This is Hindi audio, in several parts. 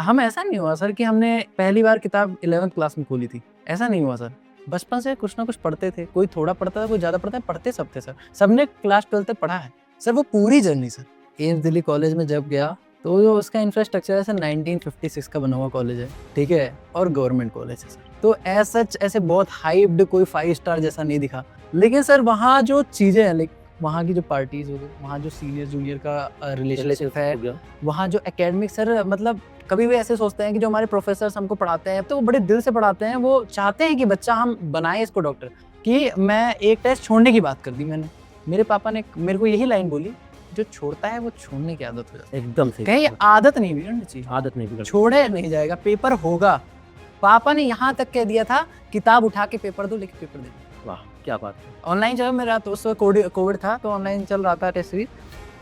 हम ऐसा नहीं हुआ सर कि हमने पहली बार किताब 11th क्लास में खोली थी, ऐसा नहीं हुआ सर। बचपन से कुछ ना कुछ पढ़ते थे, कोई थोड़ा पढ़ता था, कोई ज़्यादा पढ़ता है, पढ़ते सब थे सर। सबने क्लास 12 तक पढ़ा है। सर वो पूरी journey sir. AIIMS Delhi college में जब गया, तो जो उसका इंफ्रास्ट्रक्चर है सर 1956 का बना हुआ कॉलेज है, ठीक है? और गवर्नमेंट कॉलेज है सर। तो एज़ सच ऐसे बहुत हाइप्ड कोई 5 स्टार जैसा नहीं दिखा। लेकिन सर वहाँ जो चीज़ें हैं, लाइक वहाँ की जो पार्टीज़ हो गई, वहाँ जो सीनियर जूनियर का रिलेशनशिप है, वहाँ जो एकेडमिक सर मतलब कभी भी ऐसे सोचते हैं कि जो हमारे प्रोफेसर्स हमको पढ़ाते हैं तो वो बड़े दिल से पढ़ाते हैं, वो चाहते हैं कि बच्चा हम बनाए इसको डॉक्टर। कि मैं एक टेस्ट छोड़ने की बात कर दी मैंने, मेरे पापा ने मेरे को यही लाइन बोली, जो छोड़ता है वो छोड़ने की आदत हो जाती है। एकदम सही। कहीं आदत नहीं बिगड़नी चाहिए, आदत नहीं बिगड़। छोड़े नहीं जाएगा, पेपर होगा। पापा ने यहाँ तक कह दिया था, किताब उठा के पेपर दो, लेके पेपर दे दो। वाह क्या बात है। ऑनलाइन चल मेरा तो उस वक्त कोविड था, तो ऑनलाइन चल रहा था टेस्ट सीरीज।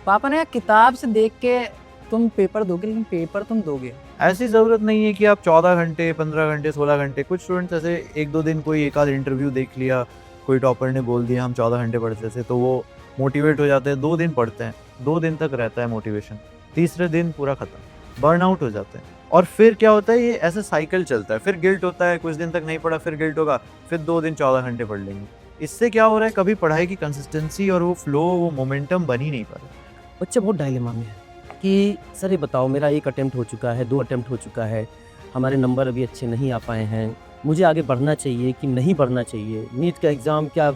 पापा ने कहा, किताब से देख के तुम पेपर दोगे, लेकिन पेपर तुम दोगे। ऐसी ज़रूरत नहीं है कि आप 14 घंटे 15 घंटे 16 घंटे, कुछ स्टूडेंट्स ऐसे एक दो दिन कोई एक आध इंटरव्यू देख लिया, कोई टॉपर ने बोल दिया हम 14 घंटे पढ़ते थे, तो वो मोटिवेट हो जाते हैं, 2 दिन पढ़ते हैं, 2 दिन तक रहता है मोटिवेशन, तीसरे दिन पूरा खत्म, बर्न आउट हो जाते हैं। और फिर क्या होता है, ये ऐसा साइकिल चलता है, फिर गिल्ट होता है, कुछ दिन तक नहीं पढ़ा, फिर गिल्ट होगा, फिर 2 दिन 14 घंटे पढ़ लेंगे। इससे क्या हो रहा है, कभी पढ़ाई की कंसिस्टेंसी और वो फ्लो, वो मोमेंटम बन ही नहीं पा रहा। बच्चे बहुत डायलेमा में है कि सर ये बताओ, मेरा एक अटेम्प्ट हो चुका है, 2 अटेम्प्ट हो चुका है, हमारे नंबर अभी अच्छे नहीं आ पाए हैं, मुझे आगे बढ़ना चाहिए कि नहीं बढ़ना चाहिए? नीट का एग्ज़ाम क्या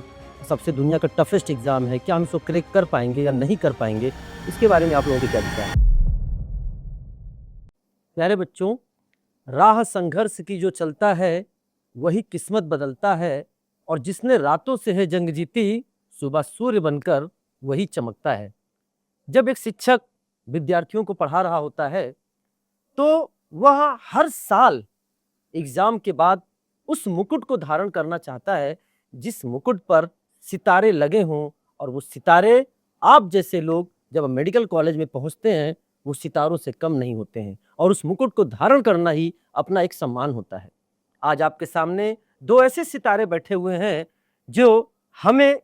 सबसे दुनिया का टफेस्ट एग्ज़ाम है, क्या हम इसको क्रैक कर पाएंगे या नहीं कर पाएंगे? इसके बारे में आप लोगों की क्या विचार है? प्यारे बच्चों, राह संघर्ष की जो चलता है वही किस्मत बदलता है, और जिसने रातों से है जंग जीती, सुबह सूर्य बनकर वही चमकता है। जब एक शिक्षक विद्यार्थियों को पढ़ा रहा होता है तो वह हर साल एग्जाम के बाद उस मुकुट को धारण करना चाहता है जिस मुकुट पर सितारे लगे हों, और वो सितारे आप जैसे लोग जब मेडिकल कॉलेज में पहुंचते हैं वो सितारों से कम नहीं होते हैं, और उस मुकुट को धारण करना ही अपना एक सम्मान होता है। आज आपके सामने 2 ऐसे सितारे बैठे हुए हैं जो हमें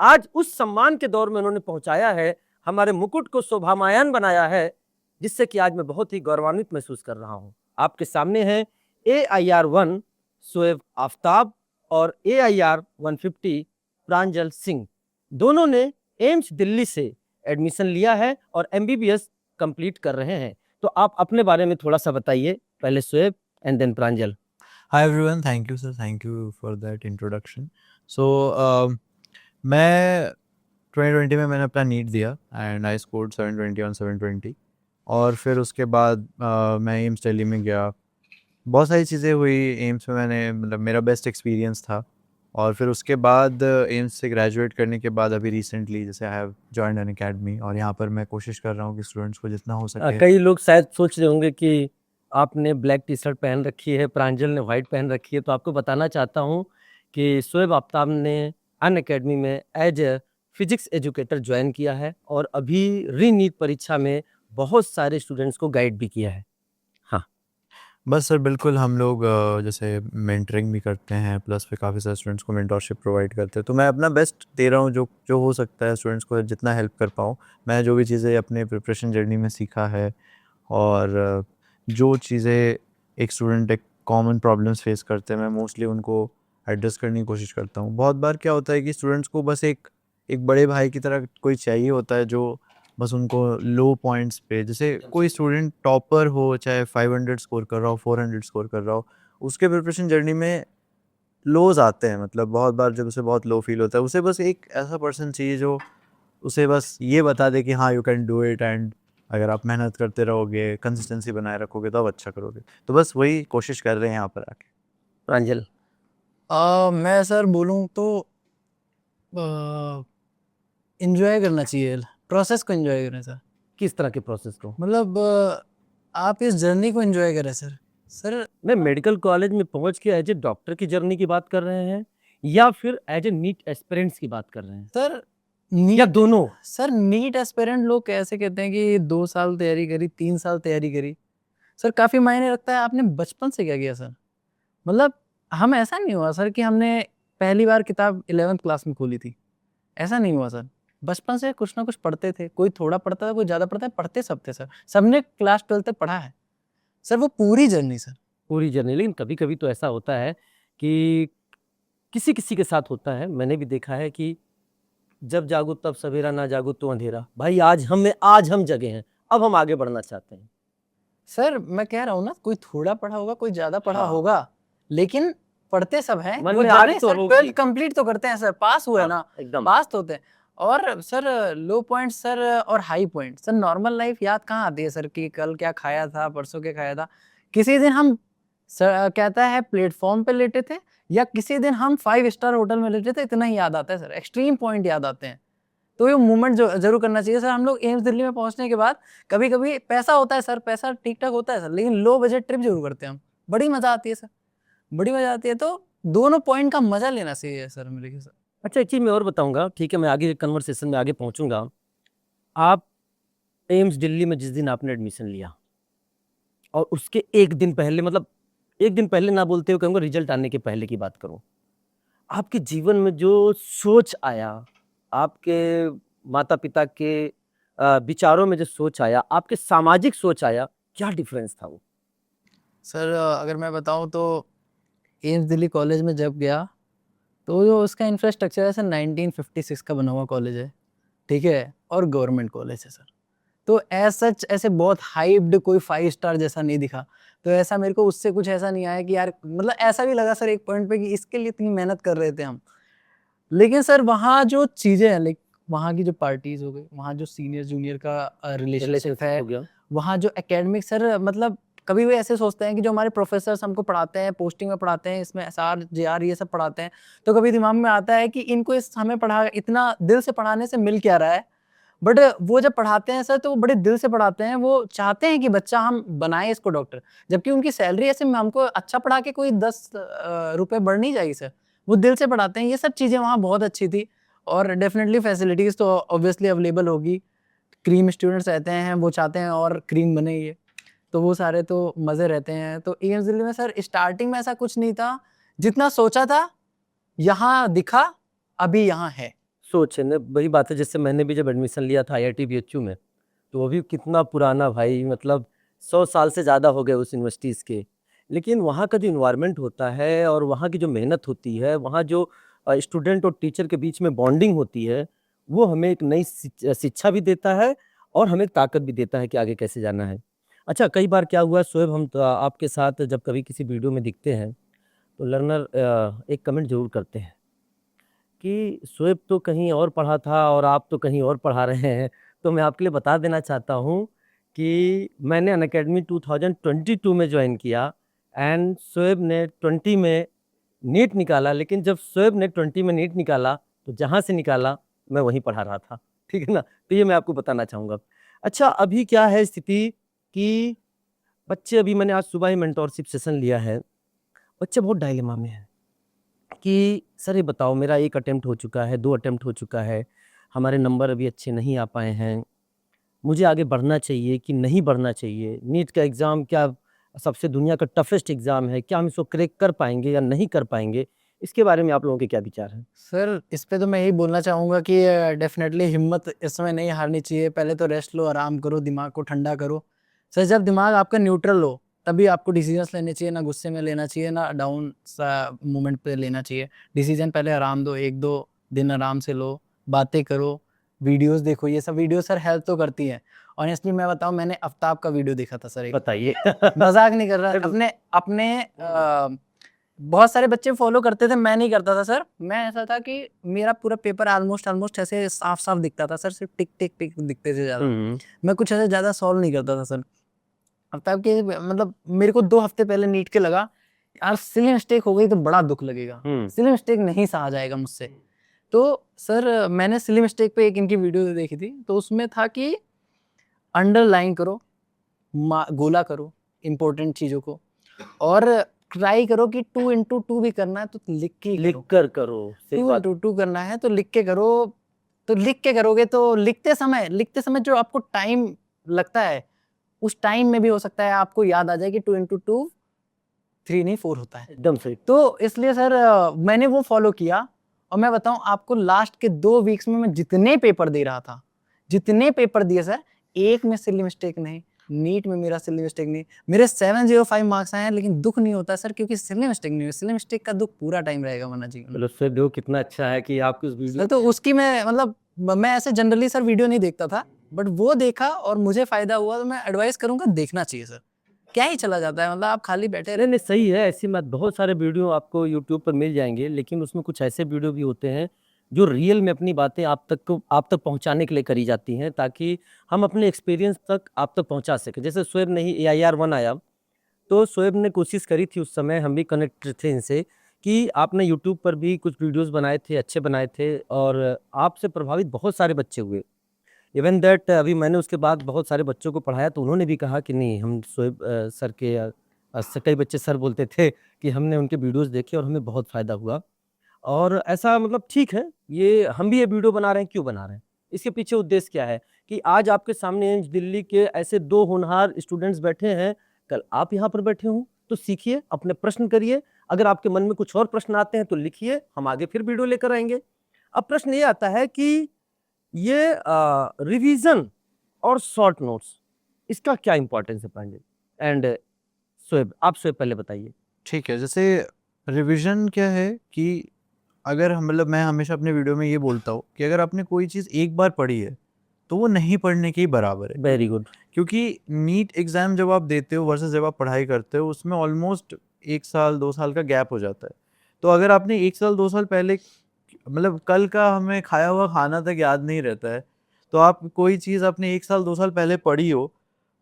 आज उस सम्मान के दौर में उन्होंने पहुंचाया है, हमारे मुकुट को शोभामायन बनाया है, जिससे कि आज मैं बहुत ही गौरवान्वित महसूस कर रहा हूं। आपके सामने हैं AIR-1 शोएब आफ्ताब और AIR-150 प्रांजल सिंह। दोनों ने एम्स दिल्ली से एडमिशन लिया है और MBBS कंप्लीट कर रहे हैं। तो आप अपने बारे में थोड़ा सा बताइए, पहले Shoaib and then Pranjal. Hi everyone, thank you sir, thank you for that introduction. So मैं 2020 में मैंने अपना नीट दिया एंड आई स्कोर्ड 720 ऑन 720, और फिर उसके बाद मैं एम्स दिल्ली में गया। बहुत सारी चीज़ें हुई एम्स में, मैंने मतलब मेरा बेस्ट एक्सपीरियंस था। और फिर उसके बाद एम्स से ग्रेजुएट करने के बाद अभी रिसेंटली जैसे I have joined an academy, और यहाँ पर मैं कोशिश कर रहा हूँ कि स्टूडेंट्स को जितना हो सके। कई लोग शायद सोच रहे होंगे कि आपने ब्लैक टी शर्ट पहन रखी है, प्रांजल ने व्हाइट पहन रखी है, तो आपको बताना चाहता हूँ कि शोएब आफ्ताब ने अन अकेडमी में as a physics educator join किया है, और अभी री नीट परीक्षा में बहुत सारे स्टूडेंट्स को गाइड भी किया है। हाँ बस सर बिल्कुल, हम लोग जैसे मेंटरिंग भी करते हैं, प्लस फिर काफ़ी सारे स्टूडेंट्स को मेंटरशिप प्रोवाइड करते हैं, तो मैं अपना बेस्ट दे रहा हूँ, जो जो हो सकता है स्टूडेंट्स को जितना हेल्प कर पाऊँ। मैं जो भी चीज़ें अपने प्रिपरेशन जर्नी में सीखा है, और जो चीज़ें एक स्टूडेंट एक कॉमन प्रॉब्लम्स फेस करते हैं, मैं मोस्टली उनको एड्रेस करने की कोशिश करता हूँ। बहुत बार क्या होता है कि स्टूडेंट्स को बस एक एक बड़े भाई की तरह कोई चाहिए होता है, जो बस उनको लो पॉइंट्स पे, जैसे कोई स्टूडेंट टॉपर हो, चाहे 500 स्कोर कर रहा हो, 400 स्कोर कर रहा हो, उसके प्रिपरेशन जर्नी में लोज आते हैं, मतलब बहुत बार जब उसे बहुत लो फील होता है, उसे बस एक ऐसा पर्सन चाहिए जो उसे बस ये बता दे कि हाँ you can do it, and अगर आप मेहनत करते रहोगे, कंसिस्टेंसी बनाए रखोगे तो आप अच्छा करोगे। तो बस वही कोशिश कर रहे हैं यहाँ पर आके। प्रांजल। मैं सर बोलूँ तो इंजॉय करना चाहिए, प्रोसेस को इंजॉय करें सर। किस तरह के प्रोसेस को? मतलब आप इस जर्नी को एंजॉय करें सर। सर मैं मेडिकल कॉलेज में पहुंच के एज ए डॉक्टर की जर्नी की बात कर रहे हैं, या फिर एज ए नीट एस्पिरेंट्स की बात कर रहे हैं, सर या नीट, दोनों? सर नीट एस्पिरेंट लोग कैसे कहते हैं कि 2 साल तैयारी करी, 3 साल तैयारी करी। सर काफ़ी मायने रखता है आपने बचपन से क्या किया सर। मतलब हम ऐसा नहीं हुआ सर कि हमने पहली बार किताब 11th क्लास में खोली थी, ऐसा नहीं हुआ सर। बचपन से कुछ ना कुछ पढ़ते थे, कोई थोड़ा पढ़ता था, कोई ज़्यादा पढ़ता है, पढ़ते सब थे सर। सबने क्लास 12 तक पढ़ा है। सर वो पूरी जर्नी सर। पूरी जर्नी। लेकिन कभी कभी तो ऐसा होता है कि किसी किसी के साथ होता है, मैंने भी देखा है कि जब जागो तब सवेरा, ना जागो तो अंधेरा। भाई आज हम जगे हैं, अब हम आगे बढ़ना चाहते हैं। सर मैं कह रहा हूँ ना, कोई थोड़ा पढ़ा होगा, कोई ज्यादा पढ़ा हाँ। होगा, लेकिन पढ़ते सब हैं। मन वो में जा आग रहे हैं तो सर, होगी। 12th कंप्लीट तो करते हैं सर, पास हुए हाँ, ना, एकदम। पास तो होते हैं। और सर लो पॉइंट सर और high point sir, normal life याद कहाँ आती है सर कि कल क्या खाया था, परसों क्या खाया था। किसी दिन हम सर कहता है प्लेटफॉर्म पे लेटे थे, या किसी दिन हम 5 स्टार होटल में लेटे थे, इतना ही याद आता है सर, एक्सट्रीम पॉइंट याद आते हैं। तो ये मूवमेंट जो जरूर करना चाहिए सर। हम लोग एम्स दिल्ली में पहुंचने के बाद कभी कभी पैसा होता है सर, पैसा ठीक ठाक होता है सर, लेकिन लो बजट ट्रिप जरूर करते हैं हम, बड़ी मजा आती है सर, बड़ी मजा आती है। तो दोनों पॉइंट का मजा लेना चाहिए सर मेरे ख्याल से। अच्छा, एक चीज मैं और बताऊंगा, ठीक है, मैं आगे कन्वर्सेशन में आगे पहुंचूंगा। आप एम्स दिल्ली में जिस दिन आपने एडमिशन लिया और उसके एक दिन पहले, मतलब एक दिन पहले ना बोलते हुए कहूँगा, रिजल्ट आने के पहले की बात करूं, आपके जीवन में जो सोच आया, आपके माता पिता के विचारों में जो सोच आया, आपके सामाजिक सोच आया, क्या डिफरेंस था वो? सर अगर मैं बताऊं तो एम्स दिल्ली कॉलेज में जब गया, तो जो उसका इंफ्रास्ट्रक्चर है सर 1956 का बना हुआ कॉलेज है, ठीक है, और गवर्नमेंट कॉलेज है सर। तो सच ऐसे बहुत हाइप्ड कोई 5 स्टार जैसा नहीं दिखा। तो ऐसा मेरे को उससे कुछ ऐसा नहीं आया कि यार, मतलब ऐसा भी लगा सर एक पॉइंट पे कि इसके लिए इतनी मेहनत कर रहे थे हम। लेकिन सर वहाँ जो चीज़ें हैं, लाइक वहाँ की जो पार्टीज हो गई, वहाँ जो सीनियर जूनियर का रिलेशनशिप है, हो गया। वहाँ जो एकेडमिक सर, मतलब कभी भी ऐसे सोचते हैं कि जो हमारे प्रोफेसर्स हमको पढ़ाते हैं, पोस्टिंग में पढ़ाते हैं, इसमें एसआर जेआर ये सब पढ़ाते हैं, तो कभी दिमाग में आता है कि इनको इस हमें पढ़ा इतना दिल से पढ़ाने से मिल क्या रहा है। बट वो जब पढ़ाते हैं सर, तो वो बड़े दिल से पढ़ाते हैं, वो चाहते हैं कि बच्चा हम बनाए इसको डॉक्टर, जबकि उनकी सैलरी ऐसे हमको अच्छा पढ़ा के कोई 10 रुपए बढ़ नहीं जाएगी सर, वो दिल से पढ़ाते हैं। ये सब चीज़ें वहाँ बहुत अच्छी थी। और डेफिनेटली फैसिलिटीज़ तो ऑब्वियसली अवेलेबल होगी, क्रीम स्टूडेंट्स रहते हैं, वो चाहते हैं और क्रीम बने ये, तो वो सारे तो मज़े रहते हैं। तो एम्स दिल्ली में सर स्टार्टिंग में ऐसा कुछ नहीं था, जितना सोचा था यहाँ दिखा, अभी यहाँ है। सोच है ना, वही बात है। जैसे मैंने भी जब एडमिशन लिया था IIT BHU में, तो वो भी कितना पुराना भाई, मतलब 100 साल से ज़्यादा हो गए उस यूनिवर्सिटीज़ के। लेकिन वहाँ का जो इन्वायरमेंट होता है और वहाँ की जो मेहनत होती है, वहाँ जो स्टूडेंट और टीचर के बीच में बॉन्डिंग होती है, वो हमें एक नई शिक्षा भी देता है और हमें ताकत भी देता है कि आगे कैसे जाना है। अच्छा, कई बार क्या हुआ शोएब, हम तो आपके साथ जब कभी किसी वीडियो में दिखते हैं, तो लर्नर एक कमेंट ज़रूर करते हैं कि शोएब तो कहीं और पढ़ा था और आप तो कहीं और पढ़ा रहे हैं। तो मैं आपके लिए बता देना चाहता हूँ कि मैंने अनअकैडमी 2022 में ज्वाइन किया एंड शोएब ने 20 में नीट निकाला। लेकिन जब शोएब ने 20 में नीट निकाला, तो जहाँ से निकाला मैं वहीं पढ़ा रहा था, ठीक है ना। तो ये मैं आपको बताना चाहूँगा। अच्छा, अभी क्या है स्थिति कि बच्चे, अभी मैंने आज सुबह ही मेंटोरशिप सेशन लिया है, बच्चे बहुत डायलेमा में हैं कि सर ये बताओ, मेरा 1 अटेम्प्ट हो चुका है, 2 अटेम्प्ट हो चुका है, हमारे नंबर अभी अच्छे नहीं आ पाए हैं, मुझे आगे बढ़ना चाहिए कि नहीं बढ़ना चाहिए? नीट का एग्ज़ाम क्या सबसे दुनिया का टफेस्ट एग्ज़ाम है, क्या हम इसको क्रैक कर पाएंगे या नहीं कर पाएंगे? इसके बारे में आप लोगों के क्या विचार हैं? सर इस पे तो मैं यही बोलना चाहूँगा कि डेफिनेटली हिम्मत इस समय नहीं हारनी चाहिए। पहले तो रेस्ट लो, आराम करो, दिमाग को ठंडा करो। सर जब दिमाग आपका न्यूट्रल हो, तभी आपको डिसीजंस लेने चाहिए, ना गुस्से में लेना चाहिए, ना डाउन सा मोमेंट पे लेना चाहिए। डिसीजन पहले आराम दो, 1-2 दिन आराम से लो, बातें करो, वीडियोस देखो। ये सब वीडियो सर हेल्प तो करती है। ऑनेस्टली मैं बताऊँ, मैंने आफ्ताब का वीडियो देखा था सर एक, बताइए। मजाक नहीं कर रहा। अपने अपने बहुत सारे बच्चे फॉलो करते थे, मैं नहीं करता था सर। मैं ऐसा था कि मेरा पूरा पेपर ऑलमोस्ट ऐसे साफ साफ दिखता था सर, सिर्फ टिक टिक टिक दिखते थे ज्यादा। मैं कुछ ऐसे ज्यादा सॉल्व नहीं करता था सर। अब तब के मतलब मेरे को 2 हफ्ते पहले नीट के लगा यार, सिली मिस्टेक हो गई तो बड़ा दुख लगेगा, सिली मिस्टेक नहीं सहा जाएगा मुझसे। तो सर मैंने सिली मिस्टेक पे एक इनकी वीडियो देखी थी, तो उसमें था कि अंडरलाइन करो, गोला करो इंपॉर्टेंट चीजों को, और ट्राई करो कि 2x2 भी करना है तो लिख के लिख कर करो। सही बात। 2x2 करना है तो लिख के करो। तो लिख के करोगे तो लिखते समय जो आपको टाइम लगता है, उस टाइम में भी हो सकता है आपको याद आ जाए कि 2x2 3 नहीं 4 होता है। एकदम सही। तो इसलिए सर मैंने वो फॉलो किया। और मैं बताऊं आपको, लास्ट के 2 वीक्स में मैं जितने पेपर दे रहा था, जितने पेपर दिए सर, एक में सिली मिस्टेक नहीं, नीट में मेरा सिली मिस्टेक नहीं, मेरे 705 मार्क्स आए हैं, लेकिन दुख नहीं होता सर, क्योंकि सिली मिस्टेक नहीं हुई। सिली मिस्टेक का दुख पूरा टाइम रहेगा वरना जीवन में। चलो सर, देखो कितना अच्छा है कि आपकी उस सर वीडियो तो उसकी मैं मतलब मैं ऐसे जनरली सर वीडियो नहीं देखता था, बट वो देखा और मुझे फायदा हुआ, तो मैं एडवाइस करूंगा देखना चाहिए सर। क्या ही चला जाता है, मतलब आप खाली बैठे नहीं नहीं सही है, ऐसी मत, बहुत सारे वीडियो आपको यूट्यूब पर मिल जाएंगे, लेकिन उसमें कुछ ऐसे वीडियो भी होते हैं जो रियल में अपनी बातें आप तक पहुंचाने के लिए करी जाती हैं, ताकि हम अपने एक्सपीरियंस तक आप तक पहुंचा सकें। जैसे शोएब ने ही AIR-1 आया, तो शोएब ने कोशिश करी थी उस समय, हम भी कनेक्ट थे इनसे, कि आपने यूट्यूब पर भी कुछ वीडियोस बनाए थे, अच्छे बनाए थे, और आपसे प्रभावित बहुत सारे बच्चे हुए। इवन दैट अभी मैंने उसके बाद बहुत सारे बच्चों को पढ़ाया, तो उन्होंने भी कहा कि नहीं, हम शोएब सर के कई बच्चे सर बोलते थे कि हमने उनके वीडियोस देखे और हमें बहुत फ़ायदा हुआ। और ऐसा मतलब ठीक है, ये हम भी ये वीडियो बना रहे हैं, क्यों बना रहे हैं? इसके पीछे उद्देश्य क्या है कि आज आपके सामने एम्स दिल्ली के ऐसे 2 होनहार स्टूडेंट्स बैठे हैं, कल आप यहाँ पर बैठे हों, तो सीखिए, अपने प्रश्न करिए। अगर आपके मन में कुछ और प्रश्न आते हैं तो लिखिए, हम आगे फिर वीडियो लेकर आएँगे। अब प्रश्न ये आता है कि ये रिवीजन और शॉर्ट नोट्स, इसका क्या इंपॉर्टेंस है प्रांजल एंड शोएब? आप शोएब पहले बताइए। ठीक है, जैसे रिवीजन क्या है कि अगर हम मतलब मैं हमेशा अपने वीडियो में ये बोलता हूँ कि अगर आपने कोई चीज़ एक बार पढ़ी है तो वो नहीं पढ़ने के ही बराबर है। Very good. क्योंकि नीट एग्ज़ाम जब आप देते हो वर्सेस जब आप पढ़ाई करते हो, उसमें ऑलमोस्ट 1 साल 2 साल का गैप हो जाता है। तो अगर आपने 1 साल 2 साल पहले मतलब कल का हमें खाया हुआ खाना तक याद नहीं रहता है, तो आप कोई चीज़ आपने 1 साल 2 साल पहले पढ़ी हो,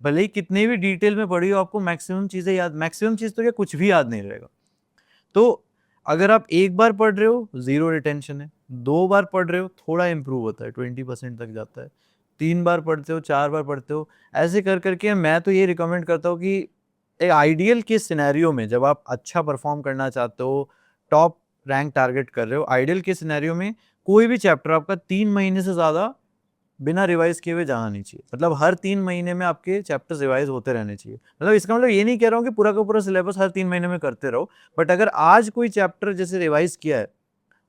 भले ही कितने भी डिटेल में पढ़ी हो, आपको मैक्सिमम चीज़ें याद, मैक्सिमम चीज़ तो क्या कुछ भी याद नहीं रहेगा। तो अगर आप एक बार पढ़ रहे हो, ज़ीरो रिटेंशन है, 2 बार पढ़ रहे हो, थोड़ा इम्प्रूव होता है, 20% तक जाता है, 3 बार पढ़ते हो, 4 बार पढ़ते हो, ऐसे कर के मैं तो ये रिकमेंड करता हूँ कि एक आइडियल के सिनेरियो में जब आप अच्छा परफॉर्म करना चाहते हो, टॉप रैंक टारगेट कर रहे हो, आइडियल के सिनेरियो में कोई भी चैप्टर आपका 3 महीने से ज़्यादा बिना रिवाइज किए हुए जाना नहीं चाहिए। मतलब हर 3 महीने में आपके चैप्टर्स रिवाइज होते रहने चाहिए। मतलब इसका मतलब ये नहीं कह रहा हूँ कि पूरा का पूरा सिलेबस हर 3 महीने में करते रहो, बट अगर आज कोई चैप्टर जैसे रिवाइज किया है,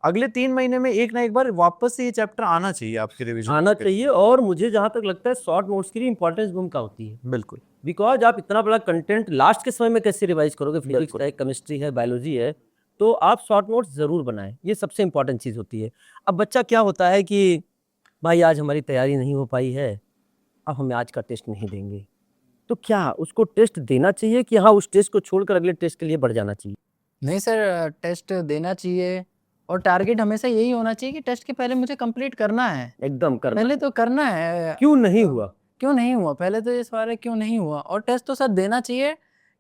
अगले 3 महीने में एक ना एक बार वापस से ये चैप्टर आना चाहिए आपके रिवीजन आना चाहिए, और मुझे जहाँ तक लगता है शॉर्ट नोट्स की इंपॉर्टेंस भूमिका होती है, बिल्कुल। बिकॉज आप इतना बड़ा कंटेंट लास्ट के समय में कैसे रिवाइज करोगे? फिजिक्स बिल्कुल। है, केमिस्ट्री है, बायोलॉजी है, तो आप शॉर्ट नोट्स जरूर बनाएं, ये सबसे इंपॉर्टेंट चीज़ होती है। अब बच्चा क्या होता है कि भाई आज हमारी तैयारी नहीं हो पाई है, अब हमें आज का टेस्ट नहीं देंगे, तो क्या उसको टेस्ट देना चाहिए कि हाँ उस टेस्ट को छोड़कर अगले टेस्ट के लिए बढ़ जाना चाहिए? नहीं सर, टेस्ट देना चाहिए, और टारगेट हमेशा यही होना चाहिए कि टेस्ट के पहले मुझे कंप्लीट करना है। एकदम करना। पहले तो करना है। क्यों नहीं हुआ? क्यों नहीं हुआ, पहले तो ये सवाल है क्यों नहीं हुआ। और टेस्ट तो सर देना चाहिए,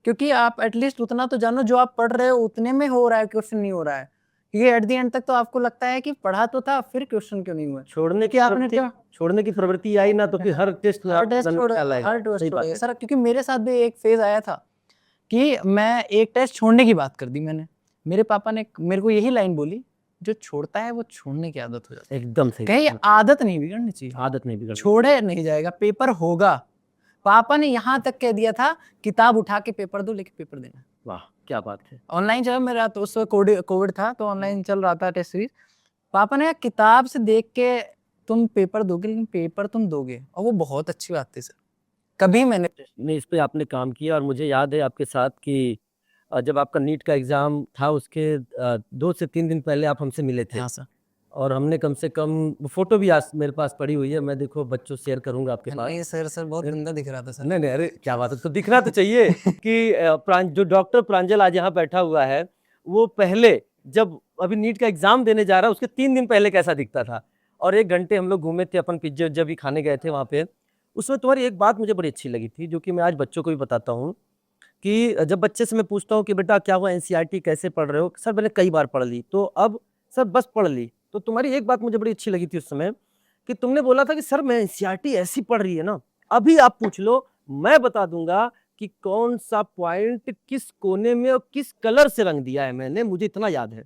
क्योंकि आप एटलीस्ट उतना तो जानो, जो आप पढ़ रहे हो उतने में हो रहा है, क्वेश्चन नहीं हो रहा है। क्योंकि एट द एंड तक तो आपको लगता है कि पढ़ा तो था, फिर क्वेश्चन क्यों नहीं हुआ। छोड़ने की कि आपने प्रवृत्ति, छोड़ने की प्रवृत्ति आई ना तो फिर हर टेस्ट हर टेस्ट छोड़ेगा सर, क्योंकि मेरे साथ भी एक फेज आया था कि मैं एक टेस्ट छोड़ने की बात कर दी मैंने। मेरे पापा ने मेरे को यही लाइन बोली, जो छोड़ता है वो छोड़ने की आदत हो जाती है। एकदम सही। कहीं आदत नहीं बिगड़नी चाहिए, आदत नहीं बिगड़। छोड़े नहीं जाएगा, पेपर होगा। पापा ने यहाँ तक कह दिया था, किताब उठा के पेपर दो, लेके पेपर देना। वाह क्या बात है। ऑनलाइन चल मेरा, तो उस वक्त कोविड था, तो ऑनलाइन चल रहा था टेस्ट सीरीज। पापा ने कहा किताब से देख के तुम पेपर दोगे, लेकिन पेपर तुम दोगे। और वो बहुत अच्छी बात थी सर, कभी मैंने नहीं, इस पे आपने काम किया, और मुझे याद है आपके साथ कि जब आपका नीट का एग्ज़ाम था उसके 2 से 3 दिन पहले आप हमसे मिले थे। हाँ सर। और हमने कम से कम वो फ़ोटो भी आज मेरे पास पड़ी हुई है, मैं देखो बच्चों शेयर करूँगा आपके पास। नहीं सर बहुत गंदा दिख रहा था सर। नहीं नहीं, अरे क्या बात है, तो दिखना तो चाहिए कि जो डॉक्टर प्रांजल आज यहाँ बैठा हुआ है, वो पहले जब अभी नीट का एग्ज़ाम देने जा रहा है उसके 3 दिन पहले कैसा दिखता था। और 1 घंटे हम लोग घूमे थे, अपन पिज्जा उज्जा भी खाने गए थे वहाँ पे। उसमें तुम्हारी एक बात मुझे बड़ी अच्छी लगी थी, जो कि मैं आज बच्चों को भी बताता हूँ, कि जब बच्चे से मैं पूछता हूँ कि बेटा क्या हुआ, एनसीईआरटी कैसे पढ़ रहे हो? सर मैंने कई बार पढ़ ली, तो अब सर बस पढ़ ली। तो तुम्हारी एक बात मुझे बड़ी अच्छी लगी थी उस समय, कि तुमने बोला था कि सर मैं एनसीईआरटी ऐसी पढ़ रही है ना, अभी आप पूछ लो मैं बता दूंगा कि कौन सा पॉइंट किस कोने में और किस कलर से रंग दिया है मैंने, मुझे इतना याद है।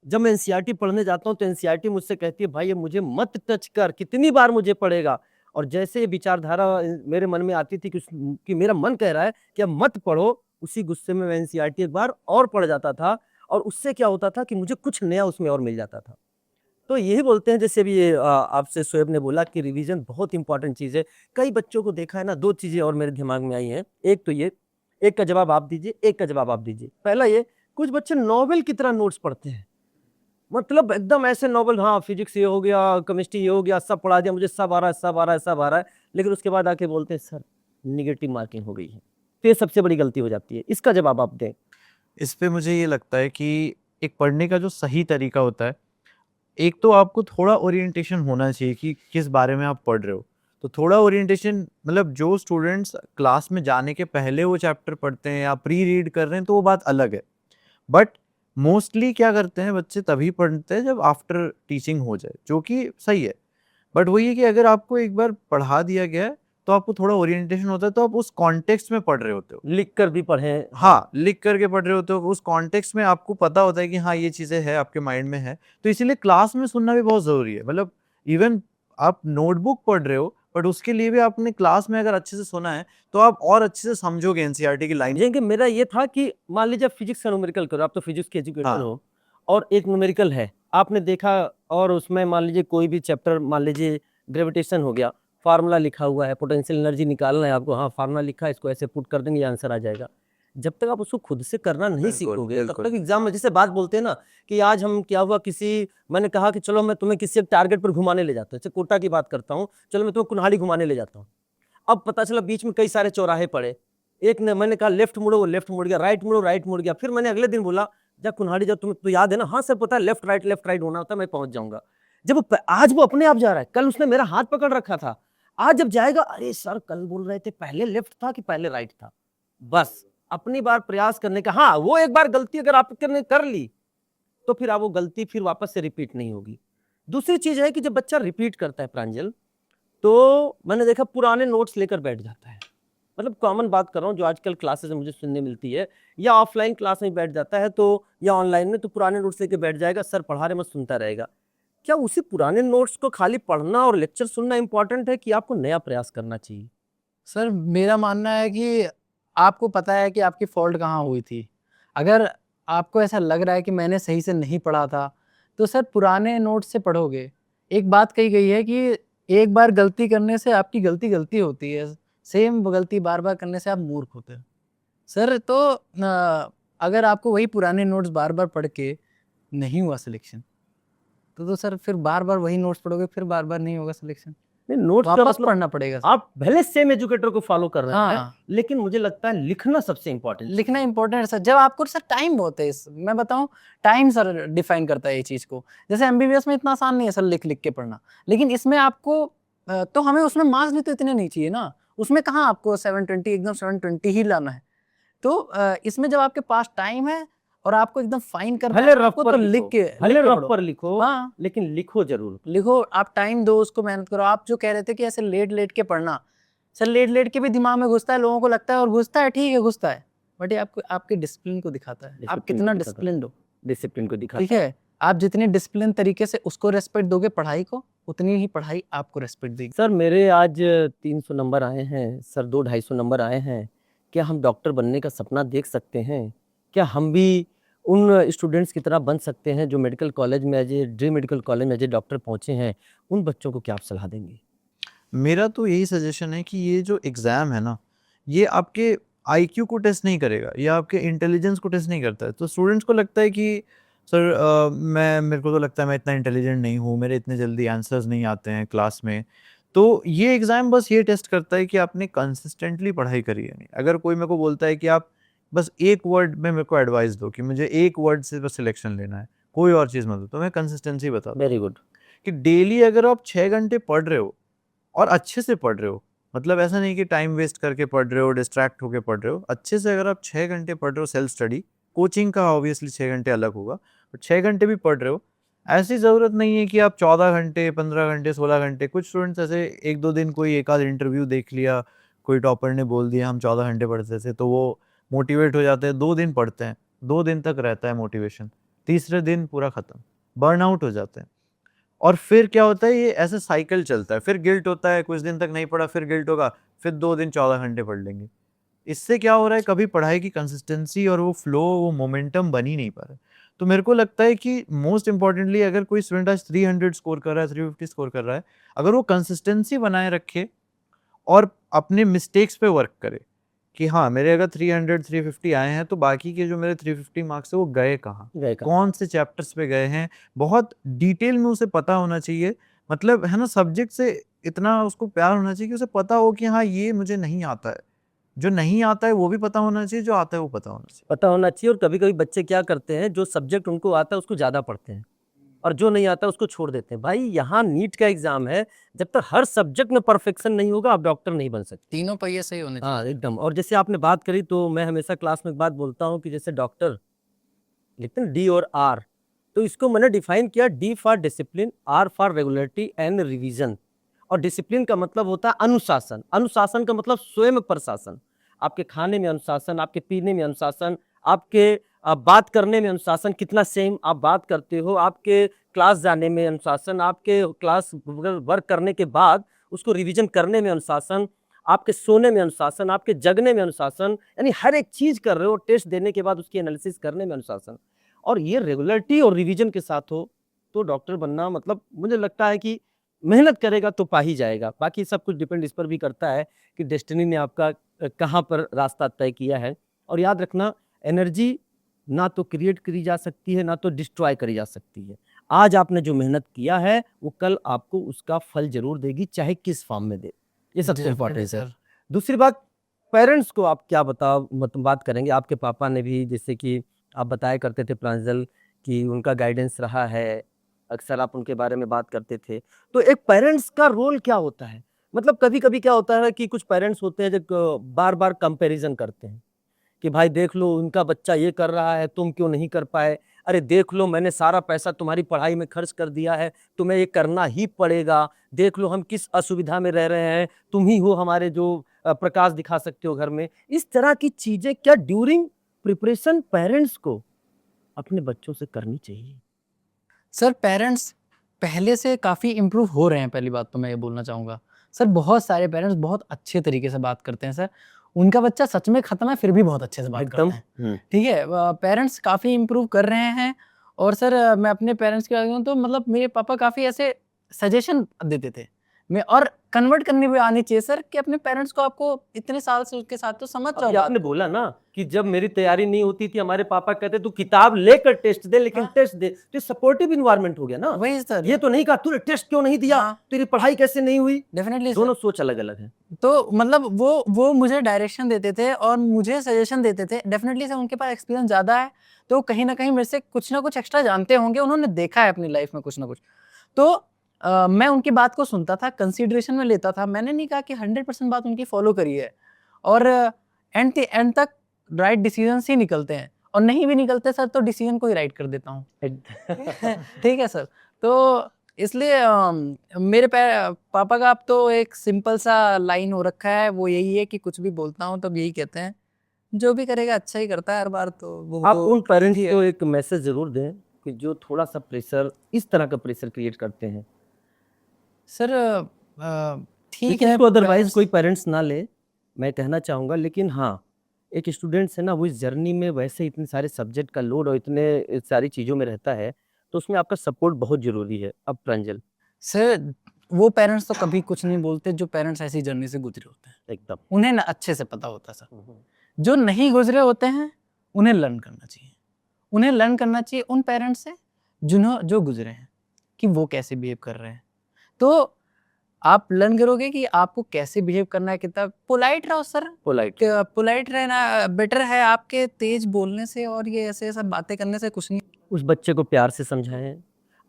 जब मैं एनसीईआरटी पढ़ने जाता हूँ तो एनसीईआरटी मुझसे कहती है भाई ये मुझे मत टच कर, कितनी बार मुझे पढ़ेगा। और जैसे ये विचारधारा मेरे मन में आती थी कि मेरा मन कह रहा है कि अब मत पढ़ो, उसी गुस्से में मैं एनसीईआरटी एक बार और पढ़ जाता था, और उससे क्या होता था कि मुझे कुछ नया उसमें और मिल जाता था। तो यही बोलते हैं, जैसे अभी ये आपसे शोएब ने बोला कि रिवीजन बहुत इंपॉर्टेंट चीज़ है। कई बच्चों को देखा है ना, दो चीज़ें और मेरे दिमाग में आई हैं। एक तो ये, एक का जवाब आप दीजिए, एक का जवाब आप दीजिए। पहला ये, कुछ बच्चे नॉवेल की तरह नोट्स पढ़ते हैं, मतलब एकदम ऐसे नॉवेल, हाँ फिजिक्स ये हो गया, केमिस्ट्री ये हो गया, सब पढ़ा दिया मुझे, सब आ रहा है, सब आ रहा है, सब आ रहा है, लेकिन उसके बाद आके बोलते हैं सर निगेटिव मार्किंग हो गई है। तो ये सबसे बड़ी गलती हो जाती है। इसका जवाब आप दें। इस पे मुझे ये लगता है कि एक पढ़ने का जो सही तरीका होता है, एक तो आपको थोड़ा ओरिएंटेशन होना चाहिए कि किस बारे में आप पढ़ रहे हो। तो थोड़ा ओरिएंटेशन मतलब जो स्टूडेंट्स क्लास में जाने के पहले वो चैप्टर पढ़ते हैं या प्री रीड कर रहे हैं तो वो बात अलग है। बट मोस्टली क्या करते हैं बच्चे तभी पढ़ते हैं जब आफ्टर टीचिंग हो जाए, जो कि सही है। बट वही है कि अगर आपको एक बार पढ़ा दिया गया है तो आपको थोड़ा ओरिएंटेशन होता है, तो आप उस कॉन्टेक्स्ट में पढ़ रहे होते हो। लिख कर भी पढ़ें। हाँ, लिख करके पढ़ रहे होते हो, उस कॉन्टेक्स्ट में आपको पता होता है कि हाँ ये चीज़ें हैं, आपके माइंड में है। तो इसीलिए क्लास में सुनना भी बहुत ज़रूरी है। मतलब इवन आप नोटबुक पढ़ रहे हो, बट उसके लिए भी आपने क्लास में अगर अच्छे से सुना है, तो आप और अच्छे से समझोगे एनसीईआरटी की लाइन। कि मेरा ये था कि मान लीजिए फिजिक्स का न्यूमेरिकल करो, आप तो फिजिक्स के एजुकेटर हाँ। हो, और एक न्यूमेरिकल है, आपने देखा, और उसमें मान लीजिए कोई भी चैप्टर, मान लीजिए ग्रेविटेशन हो गया, फार्मूला लिखा हुआ है, पोटेंशियल एनर्जी निकालना है आपको, हाँ फार्मूला लिखा है, इसको ऐसे पुट कर देंगे, ये आंसर आ जाएगा। जब तक आप उसको खुद से करना नहीं बिल्कुल, सीखोगे, तब बिल्कुल। तक एग्जाम में, जैसे बात बोलते हैं ना कि आज हम क्या हुआ, किसी, मैंने कहा कि चलो मैं तुम्हें किसी एक टारगेट पर घुमाने ले जाता हूँ, जैसे कोटा की बात करता हूँ, चलो मैं तुम्हें कुल्हाड़ी घुमाने ले जाता हूँ। अब पता चला बीच में कई सारे चौराहे पड़े, एक ने, मैंने कहा लेफ्ट मुड़ो, वो लेफ्ट मुड़ गया, राइट मुड़ो, राइट मुड़ गया। फिर मैंने अगले दिन बोला जा कुल्हाड़ी, जब तुम्हें तो याद है ना, हाँ सर पता है, लेफ्ट राइट होना होता है, मैं पहुंच जाऊंगा। जब आज वो अपने आप जा रहा है, कल उसने मेरा हाथ पकड़ रखा था, आज जब जाएगा, अरे सर कल बोल रहे थे पहले लेफ्ट था कि पहले राइट था। बस अपनी बार प्रयास करने का, हाँ वो एक बार गलती अगर आपने कर ली तो फिर आप वो गलती फिर वापस से रिपीट नहीं होगी। दूसरी चीज है कि जब बच्चा रिपीट करता है प्रांजल, तो मैंने देखा पुराने नोट्स लेकर बैठ जाता है। मतलब कॉमन बात कर रहा हूँ, जो आजकल क्लासेस में मुझे सुनने मिलती है, या ऑफलाइन क्लास में बैठ जाता है तो, या ऑनलाइन में, तो पुराने नोट्स लेके बैठ जाएगा, सर पढ़ा रहे मैं सुनता रहेगा। क्या उसी पुराने नोट्स को खाली पढ़ना और लेक्चर सुनना इंपॉर्टेंट है, कि आपको नया प्रयास करना चाहिए? सर मेरा मानना है कि आपको पता है कि आपकी फॉल्ट कहाँ हुई थी। अगर आपको ऐसा लग रहा है कि मैंने सही से नहीं पढ़ा था, तो सर पुराने नोट से पढ़ोगे। एक बात कही गई है कि एक बार गलती करने से आपकी गलती होती है, सेम गलती बार-बार करने से आप मूर्ख होते हो। सर तो अगर आपको वही पुराने नोट्स बार-बार पढ़ के नहीं हुआ सिलेक्शन, तो सर फिर बार-बार वही नोट्स पढ़ोगे, फिर बार-बार नहीं होगा सिलेक्शन। नहीं, नोट्स का वापस मतलब पढ़ना पड़ेगा सर। आप भले सेम एजुकेटर को फॉलो कर रहे हैं, हाँ। लेकिन मुझे लगता है लिखना सबसे इंपॉर्टेंट। लिखना इंपॉर्टेंट है सर। जब आपको सर टाइम बहुत है, मैं बताऊं, टाइम सर डिफाइन करता है ये चीज को। जैसे एमबीबीएस में इतना आसान नहीं है सर लिख लिख के पढ़ना, लेकिन इसमें आपको तो हमें उसमें मार्क्स भी तो इतने नहीं चाहिए ना। उसमें कहाँ आपको 720 एकदम 720 ही लाना है। तो इसमें जब आपके पास टाइम है और आपको एकदम फाइन करना भले है रफ आपको, पर तो लिख के रफ पढ़ो। पर लिखो, हाँ लेकिन लिखो जरूर। लिखो, आप टाइम दो उसको, मेहनत करो। आप जो कह रहे थे कि ऐसे लेट लेट के पढ़ना, सर लेट लेट के भी दिमाग में घुसता है, लोगों को लगता है, और घुसता है, ठीक है घुसता है, बट ये आपको आपके डिसिप्लिन को दिखाता है, आप कितना डिसिप्लिन हो। डिसिप्लिन को दिखा। ठीक है, आप जितने डिसिप्लिन तरीके से उसको रेस्पेक्ट दोगे पढ़ाई को, उतनी ही पढ़ाई आपको रेस्पेक्ट देगी। सर मेरे आज 300 नंबर आए हैं सर, 200-250 नंबर आए हैं। क्या हम डॉक्टर बनने का सपना देख सकते हैं? क्या हम भी उन स्टूडेंट्स की तरह बन सकते हैं जो मेडिकल कॉलेज में as a dream medical college में एज ए डॉक्टर पहुंचे हैं? उन बच्चों को क्या आप सलाह देंगे? मेरा तो यही सजेशन है कि ये जो एग्ज़ाम है ना, ये आपके आईक्यू को टेस्ट नहीं करेगा, ये आपके इंटेलिजेंस को टेस्ट नहीं करता है। तो स्टूडेंट्स को लगता है कि सर मेरे को तो लगता है मैं इतना इंटेलिजेंट नहीं हूँ, मेरे इतने जल्दी आंसर्स नहीं आते हैं क्लास में। तो ये एग्ज़ाम बस ये टेस्ट करता है कि आपने कंसिस्टेंटली पढ़ाई करी है नहीं। अगर कोई मेरे को बोलता है कि आप बस एक वर्ड में मेरे को एडवाइस दो कि मुझे एक वर्ड से बस सिलेक्शन लेना है, कोई और चीज़ मत दो, तो मैं कंसिस्टेंसी बताता हूँ वेरी गुड। कि डेली अगर आप 6 घंटे पढ़ रहे हो और अच्छे से पढ़ रहे हो, मतलब ऐसा नहीं कि टाइम वेस्ट करके पढ़ रहे हो, डिस्ट्रैक्ट होके पढ़ रहे हो, अच्छे से अगर आप 6 घंटे पढ़ रहे हो सेल्फ स्टडी, कोचिंग का ऑब्वियसली 6 घंटे अलग होगा, बट 6 घंटे भी पढ़ रहे हो, ऐसी ज़रूरत नहीं है कि आप 14 घंटे, 15 घंटे, 16 घंटे। कुछ स्टूडेंट्स ऐसे 1-2 दिन कोई एक आध इंटरव्यू देख लिया, कोई टॉपर ने बोल दिया हम 14 घंटे पढ़ते थे, तो वो मोटिवेट हो जाते हैं, 2 दिन पढ़ते हैं, 2 दिन तक रहता है मोटिवेशन, तीसरे दिन पूरा ख़त्म, बर्नआउट हो जाते हैं। और फिर क्या होता है, ये ऐसे साइकिल चलता है, फिर गिल्ट होता है, कुछ दिन तक नहीं पढ़ा, फिर गिल्ट होगा, फिर 2 दिन 14 घंटे पढ़ लेंगे। इससे क्या हो रहा है, कभी पढ़ाई की कंसिस्टेंसी और वो फ्लो, वो मोमेंटम बन ही नहीं पा रहा है। तो मेरे को लगता है कि मोस्ट इम्पॉर्टेंटली अगर कोई स्टूडेंट आज 300 स्कोर कर रहा है, 350 स्कोर कर रहा है, अगर वो कंसिस्टेंसी बनाए रखे और अपने मिस्टेक्स पे वर्क करे कि हाँ मेरे अगर 300 350 आए हैं तो बाकी के जो मेरे 350 मार्क्स है वो गए कहाँ, कौन से चैप्टर्स पे गए हैं, बहुत डिटेल में उसे पता होना चाहिए। मतलब है ना, सब्जेक्ट से इतना उसको प्यार होना चाहिए कि उसे पता हो कि हाँ ये मुझे नहीं आता है, जो नहीं आता है वो भी पता होना चाहिए, जो आता है वो पता होना चाहिए। पता होना चाहिए। और कभी कभी बच्चे क्या करते हैं, जो सब्जेक्ट उनको आता है उसको ज़्यादा पढ़ते हैं और जो नहीं आता उसको छोड़ देते हैं। भाई यहाँ नीट का एग्जाम है, जब तक हर सब्जेक्ट में परफेक्शन नहीं होगा आप डॉक्टर नहीं बन सकते। तीनों पहिए सही होने हाँ चाहिए। एकदम। और जैसे आपने बात करी तो मैं हमेशा क्लास में एक बात बोलता हूँ कि जैसे डॉक्टर लिखते हैं डी और आर, तो इसको मैंने डिफाइन किया, D for discipline, R for regularity and revision. और डिसिप्लिन का मतलब होता है अनुशासन, अनुशासन का मतलब स्वयं प्रशासन। आपके खाने में अनुशासन, आपके पीने में अनुशासन, आपके बात करने में अनुशासन, कितना सेम आप बात करते हो, आपके क्लास जाने में अनुशासन, आपके क्लास वर्क करने के बाद उसको रिवीजन करने में अनुशासन, आपके सोने में अनुशासन, आपके जगने में अनुशासन, यानी हर एक चीज कर रहे हो, टेस्ट देने के बाद उसकी एनालिसिस करने में अनुशासन। और ये रेगुलरिटी और रिवीजन के साथ हो तो डॉक्टर बनना, मतलब मुझे लगता है कि मेहनत करेगा तो पा ही जाएगा। बाकी सब कुछ डिपेंड इस पर भी करता है कि डेस्टिनी ने आपका कहाँ पर रास्ता तय किया है। और याद रखना, एनर्जी ना तो क्रिएट करी जा सकती है ना तो डिस्ट्रॉय करी जा सकती है। आज आपने जो मेहनत किया है वो कल आपको उसका फल जरूर देगी, चाहे किस फॉर्म में दे। ये सबसे इम्पोर्टेंट है। दूसरी बात, पेरेंट्स को आप क्या बताओ, मतलब बात करेंगे। आपके पापा ने भी, जैसे कि आप बताया करते थे प्रांजल, कि उनका गाइडेंस रहा है, अक्सर आप उनके बारे में बात करते थे। तो एक पेरेंट्स का रोल क्या होता है? मतलब कभी कभी क्या होता है कि कुछ पेरेंट्स होते हैं जो बार बार कंपैरिजन करते हैं कि भाई देख लो उनका बच्चा ये कर रहा है, तुम क्यों नहीं कर पाए। अरे देख लो मैंने सारा पैसा तुम्हारी पढ़ाई में खर्च कर दिया है, तुम्हें ये करना ही पड़ेगा। देख लो हम किस असुविधा में रह रहे हैं, तुम ही हो हमारे जो प्रकाश दिखा सकते हो घर में। इस तरह की चीजें क्या ड्यूरिंग प्रिपरेशन पेरेंट्स को अपने बच्चों से करनी चाहिए? सर पेरेंट्स पहले से काफ़ी इम्प्रूव हो रहे हैं, पहली बात तो मैं ये बोलना चाहूँगा। सर बहुत सारे पेरेंट्स बहुत अच्छे तरीके से बात करते हैं सर, उनका बच्चा सच में ख़त्म है फिर भी बहुत अच्छे से बात एकदम। करते हैं। ठीक है, पेरेंट्स काफ़ी इम्प्रूव कर रहे हैं। और सर मैं अपने पेरेंट्स की बात करूँ तो मतलब मेरे पापा काफ़ी ऐसे सजेशन देते थे। मैं और कन्वर्ट करनी भी आनी चाहिए सर कि अपने पेरेंट्स को, आपको इतने साल से उसके साथ तो समझ जाओ अभी बात आपने को। बोला ना कि जब मेरी तैयारी नहीं होती थी हमारे पापा कहते तू किताब लेकर टेस्ट दे, लेकिन हाँ। टेस्ट दे। तो सपोर्टिव इन्वायरमेंट हो गया ना। वही सर, ये तो नहीं कहा तूने टेस्ट क्यों नहीं दिया, हाँ। तेरी पढ़ाई कैसे नहीं हुई। डेफिनेटली दोनों सोच अलग अलग है। तो मतलब वो मुझे डायरेक्शन देते थे और मुझे सजेशन देते थे। डेफिनेटली सर उनके पास एक्सपीरियंस ज़्यादा है, तो कहीं ना कहीं मेरे से कुछ ना कुछ एक्स्ट्रा जानते होंगे, उन्होंने देखा है अपनी लाइफ में कुछ ना कुछ। तो मैं उनकी बात को सुनता था, कंसीडरेशन में लेता था। मैंने नहीं कहा कि 100% बात उनकी फॉलो करी है, और एंड तक राइट डिसीजंस ही निकलते हैं, और नहीं भी निकलते सर तो डिसीजन को ही राइट कर देता हूँ। ठीक है सर। तो इसलिए मेरे पापा का अब तो एक सिंपल सा लाइन हो रखा है, वो यही है कि कुछ भी बोलता हूँ तब यही कहते हैं, जो भी करेगा अच्छा ही करता है हर बार। तो वो आप तो उन पेरेंट्स ठीक है। को एक मैसेज जरूर दें कि जो थोड़ा सा प्रेशर, इस तरह का प्रेशर क्रिएट करते हैं। सर ठीक है, इसको अदरवाइज parents- कोई पेरेंट्स ना ले, मैं कहना चाहूँगा। लेकिन हाँ, एक स्टूडेंट्स है ना, वो इस जर्नी में वैसे इतने सारे सब्जेक्ट का लोड और इतने सारी चीज़ों में रहता है, तो उसमें आपका सपोर्ट बहुत ज़रूरी है। अब प्रांजल सर वो पेरेंट्स तो कभी कुछ नहीं बोलते जो पेरेंट्स ऐसी जर्नी से गुजरे होते हैं, एकदम। उन्हें ना अच्छे से पता होता है सर। जो नहीं गुजरे होते हैं उन्हें लर्न करना चाहिए, उन्हें लर्न करना चाहिए उन पेरेंट्स से जो गुजरे हैं, कि वो कैसे बिहेव कर रहे हैं। तो आप लर्न करोगे कि आपको कैसे बिहेव करना है। कितना पोलाइट रहो सर, पोलाइट रहना बेटर है आपके तेज बोलने से, और ये ऐसे सब बातें करने से कुछ नहीं। उस बच्चे को प्यार से समझाएं।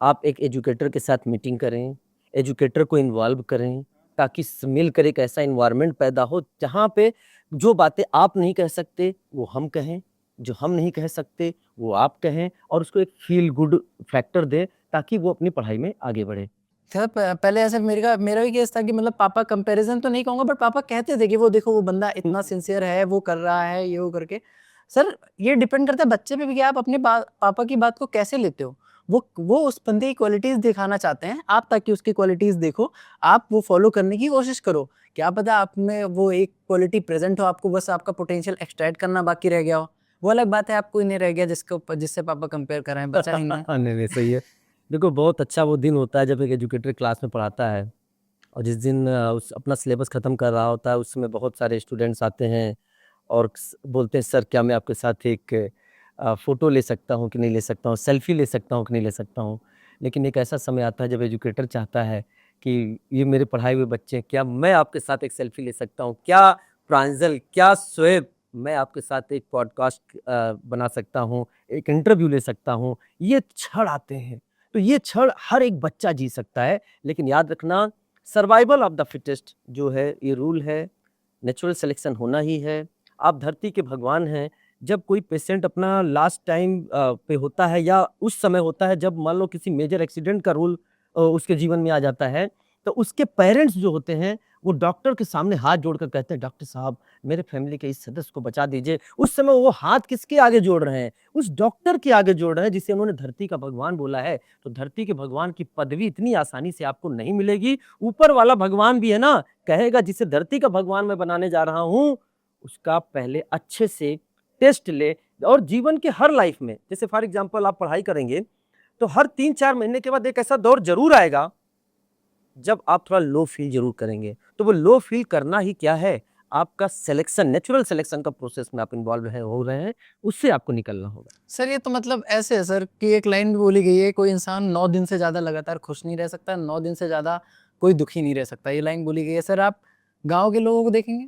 आप एक एजुकेटर के साथ मीटिंग करें, एजुकेटर को इन्वॉल्व करें, ताकि मिलकर एक ऐसा इन्वायरमेंट पैदा हो जहाँ पे जो बातें आप नहीं कह सकते वो हम कहें, जो हम नहीं कह सकते वो आप कहें, और उसको एक फील गुड फैक्टर दें ताकि वो अपनी पढ़ाई में आगे बढ़े। सर पहले ऐसे मेरा भी केस था कि मतलब पापा कंपैरिजन तो नहीं कहूँगा, बट पापा कहते थे कि वो देखो वो बंदा इतना सिंसियर है, वो कर रहा है ये वो करके। सर ये डिपेंड करता है बच्चे पे भी कि आप अपने पापा की बात को कैसे लेते हो। वो उस बंदे की क्वालिटीज़ दिखाना चाहते हैं आप, ताकि उसकी क्वालिटीज़ देखो, आप वो फॉलो करने की कोशिश करो। क्या पता आप में वो एक क्वालिटी प्रेजेंट हो, आपको बस आपका पोटेंशियल एक्सट्रैक्ट करना बाकी रह गया हो। वो अलग बात है, आप कोई नहीं रह गया जिससे पापा कंपेयर कर रहे हैं, बचा ही नहीं। नहीं नहीं सही है। देखो बहुत अच्छा वो दिन होता है जब एक एजुकेटर क्लास में पढ़ाता है, और जिस दिन उस अपना सिलेबस ख़त्म कर रहा होता है, उसमें बहुत सारे स्टूडेंट्स आते हैं और बोलते हैं सर क्या मैं आपके साथ एक फ़ोटो ले सकता हूँ कि नहीं ले सकता हूँ, सेल्फी ले सकता हूँ कि नहीं ले सकता हूँ। लेकिन एक ऐसा समय आता है जब एजुकेटर चाहता है कि ये मेरे पढ़ाए हुए बच्चे हैं, क्या मैं आपके साथ एक सेल्फी ले सकता हूँ, क्या प्रांजल, क्या शोएब, मैं आपके साथ एक पॉडकास्ट बना सकता हूँ, एक इंटरव्यू ले सकता हूँ। ये क्षण आते हैं, तो ये क्षण हर एक बच्चा जी सकता है। लेकिन याद रखना, सर्वाइवल ऑफ द फिटेस्ट जो है ये रूल है, नेचुरल सिलेक्शन होना ही है। आप धरती के भगवान हैं। जब कोई पेशेंट अपना लास्ट टाइम पे होता है या उस समय होता है जब मान लो किसी मेजर एक्सीडेंट का रूल उसके जीवन में आ जाता है, तो उसके पेरेंट्स जो होते हैं वो डॉक्टर के सामने हाथ जोड़कर कहते हैं डॉक्टर साहब मेरे फैमिली के इस सदस्य को बचा दीजिए। उस समय वो हाथ किसके आगे जोड़ रहे हैं? उस डॉक्टर के आगे जोड़ रहे हैं जिसे उन्होंने धरती का भगवान बोला है। तो धरती के भगवान की पदवी इतनी आसानी से आपको नहीं मिलेगी। ऊपर वाला भगवान भी है ना, कहेगा जिसे धरती का भगवान मैं बनाने जा रहा हूँ, उसका पहले अच्छे से टेस्ट ले। और जीवन के हर लाइफ में, जैसे फॉर एग्जांपल आप पढ़ाई करेंगे तो हर 3-4 महीने के बाद एक ऐसा दौर जरूर आएगा जब आप थोड़ा लो फील जरूर करेंगे। तो वो लो फील करना ही क्या है, आपका सिलेक्शन, नेचुरल सिलेक्शन का प्रोसेस में आप इन्वॉल्व हो रहे हैं, उससे आपको निकलना होगा। सर ये तो मतलब ऐसे है सर कि एक लाइन भी बोली गई है, कोई इंसान 9 दिन से ज़्यादा लगातार खुश नहीं रह सकता, 9 दिन से ज़्यादा कोई दुखी नहीं रह सकता। ये लाइन बोली गई है। सर आप गाँव के लोगों को देखेंगे,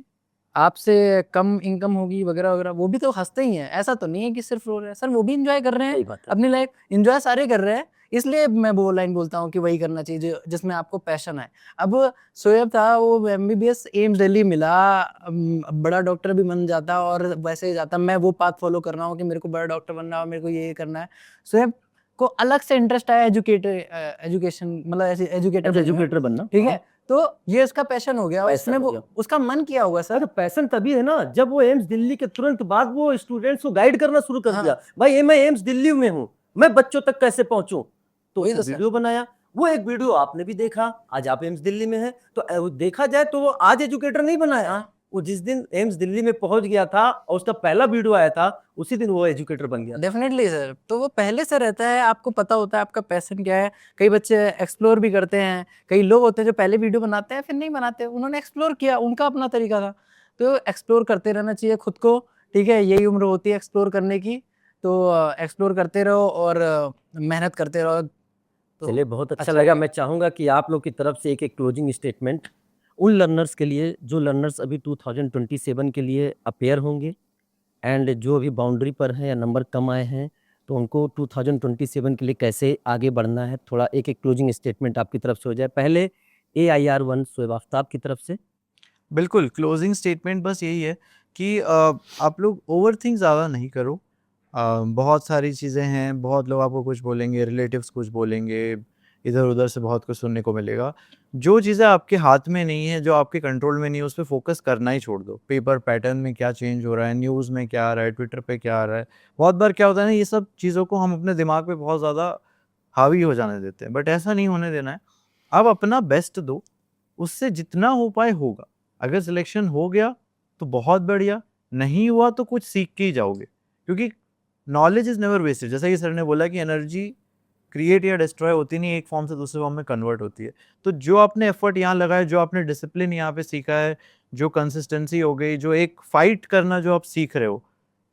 आपसे कम इनकम होगी वगैरह-वगैरह, वो भी तो हँसते ही हैं। ऐसा तो नहीं है कि सिर्फ़ रो रहे हैं। सर वो भी एन्जॉय कर रहे हैं सही बात है। अपनी लाइफ़, एन्जॉय सारे कर रहे हैं। इसलिए मैं वो लाइन बोलता हूँ कि वही करना चाहिए जिसमें आपको पैशन है। अब शोएब था, वो एमबीबीएस एम्स दिल्ली मिला, बड़ा डॉक्टर भी बन जाता और वैसे ही जाता। मैं वो पाथ फॉलो कर रहा हूँ कि मेरे को बड़ा डॉक्टर बनना है और मेरे को ये करना है। शोएब को अलग से इंटरेस्ट आया एजुकेशन, मतलब ऐसे एजुकेटर बनने में, एजुकेटर बनना, ठीक है? तो ये उसका पैशन हो गया और पैशन इसमें हो वो गया। उसका मन किया होगा अरे सर। पैशन तभी है ना जब वो एम्स दिल्ली के तुरंत बाद वो स्टूडेंट्स को गाइड करना शुरू कर हाँ। दिया। भाई मैं एम्स दिल्ली में हूँ, मैं बच्चों तक कैसे पहुंचूं, तो वही उसने तो सर। वीडियो बनाया। वो एक वीडियो आपने भी देखा, आज आप एम्स दिल्ली में हैं, तो वो देखा जाए तो वो आज एजुकेटर नहीं बनाया। हाँ। वो जिस दिन एम्स दिल्ली में पहुंच गया था और उसका पहला वीडियो आया था, उसी दिन वो एजुकेटर बन गया था। डेफिनेटली सर, तो वो पहले से रहता है, आपको पता होता है आपका पैशन क्या है। कई बच्चे एक्सप्लोर भी करते हैं, कई लोग होते हैं जो पहले वीडियो बनाते हैं फिर नहीं बनाते, उन्होंने एक्सप्लोर किया, उनका अपना तरीका था। तो एक्सप्लोर करते रहना चाहिए खुद को, ठीक है? यही उम्र होती है एक्सप्लोर करने की, तो एक्सप्लोर करते रहो और मेहनत करते रहो। तो चलिए बहुत अच्छा अच्छा लगा। लगेगा। मैं चाहूंगा कि आप लोग की तरफ से एक एक क्लोजिंग स्टेटमेंट उन लर्नर्स के लिए जो लर्नर्स अभी 2027 के लिए अपेयर होंगे एंड जो अभी बाउंड्री पर हैं या नंबर कम आए हैं, तो उनको 2027 के लिए कैसे आगे बढ़ना है, थोड़ा एक एक क्लोजिंग स्टेटमेंट आपकी तरफ से हो जाए। पहले AIR1 शोएब आफ्ताब की तरफ से। बिल्कुल, क्लोजिंग स्टेटमेंट बस यही है कि आप लोग ओवरथिंक ज़्यादा नहीं करो। बहुत सारी चीज़ें हैं, बहुत लोग आपको कुछ बोलेंगे, रिलेटिव्स कुछ बोलेंगे, इधर-उधर से बहुत कुछ सुनने को मिलेगा। जो चीज़ें आपके हाथ में नहीं है, जो आपके कंट्रोल में नहीं है, उस पे फ़ोकस करना ही छोड़ दो। पेपर पैटर्न में क्या चेंज हो रहा है, न्यूज़ में क्या आ रहा है, ट्विटर पे क्या आ रहा है। बहुत बार क्या होता है ना, ये सब चीज़ों को हम अपने दिमाग पे बहुत ज़्यादा हावी हो जाने देते हैं, बट ऐसा नहीं होने देना है। आप अपना बेस्ट दो, उससे जितना हो पाए होगा। अगर सिलेक्शन हो गया तो बहुत बढ़िया, नहीं हुआ तो कुछ सीख के ही जाओगे, क्योंकि नॉलेज इज नेवर वेस्टेड। जैसा कि सर ने बोला कि एनर्जी क्रिएट या डिस्ट्रॉय होती नहीं, एक फॉर्म से दूसरे फॉर्म में कन्वर्ट होती है। तो जो आपने एफर्ट यहाँ लगाया, जो आपने डिसिप्लिन यहाँ पे सीखा है, जो कंसिस्टेंसी हो गई, जो एक फाइट करना जो आप सीख रहे हो